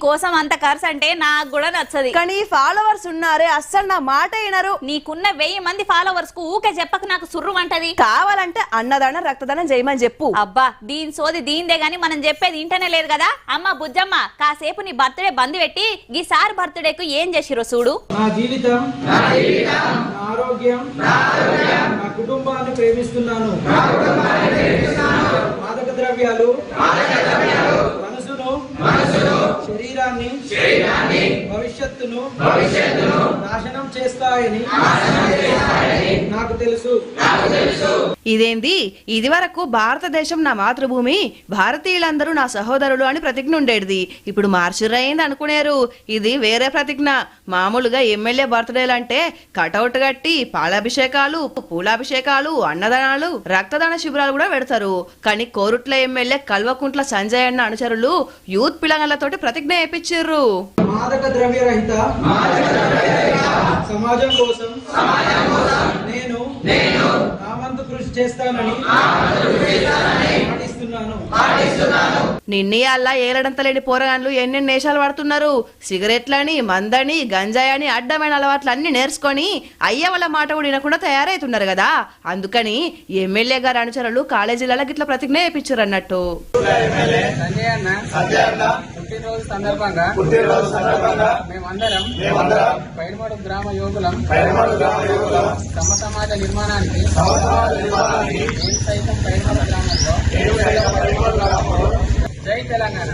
కోసం అంత ఖర్చు అంటే నాకు కూడా నచ్చది. కానీ ఫాలోవర్స్ ఉన్నారే అస్సలు నా మాట వినరు. నీకున్న 1000 మంది ఫాలోవర్స్ కు ఊకే చెప్పక నాకు సుర్రు అంటది. కావాలంటే అన్నదానం రక్తదానం చేయమని చెప్పు. అబ్బా దీని సోది దీందే గాని మనం చెప్పేది ఇంటనే లేదు కదా. అమ్మ బుజ్జమ్మ కాసేపు నీ బర్త్డే బంద్ పెట్టి ఈసారి బర్త్డేకు ఏం చేసిరో చూడు. నా జీవితం నా ఆరోగ్యం నా కుటుంబాన్ని ప్రేమిస్తున్నాను. మాదక ద్రవ్యాలు మనసును శరీరాన్ని భవిష్యత్తును నాశనం చేస్తాయని నాకు తెలుసు. ఇదేంది ఇది వరకు భారతదేశం నా మాతృభూమి, భారతీయులందరూ నా సహోదరులు అని ప్రతిజ్ఞ ఉండేది. ఇప్పుడు మార్చిరైంది అనుకునేరు. ఇది వేరే ప్రతిజ్ఞ. మామూలుగా ఎమ్మెల్యే బర్త్డేలంటే కటౌట్ కట్టి పాలాభిషేకాలు, పూలాభిషేకాలు, అన్నదానాలు, రక్తదాన శిబిరాలు కూడా పెడతారు. కానీ కోరుట్ల ఎమ్మెల్యే కల్వకుంట్ల సంజయ్ అన్న అనుచరులు యూత్ పిల్లగాళ్లతోటి ప్రతిజ్ఞ చేయించారు. మాదక ద్రవ్య రహిత సమాజం కోసం నేను నా వంతు కృషి చేస్తానని పాటిస్తున్నాను. నిన్నయాల్లా ఏలడంత లేని పోరగాన్లు ఎన్నెన్ని నేషాలు పడుతున్నారు. సిగరెట్లని, మందని, గంజాయని అడ్డమైన అలవాట్లు అన్ని నేర్చుకొని అయ్య వాళ్ళ మాట కూడా వినకుండా తయారైతున్నారు కదా. అందుకని ఎమ్మెల్యే గారి అనుచరులు కాలేజీలలో గిట్ల ప్రతిజ్ఞ చేయించారు అన్నట్టు. పుట్టినరోజు సందర్భంగా మేమందరం పైడిమడు గ్రామ యువకులం సమ సమాజ నిర్మాణానికి నేను సైతం పైడిమడు గ్రామంలో జై తెలంగాణ.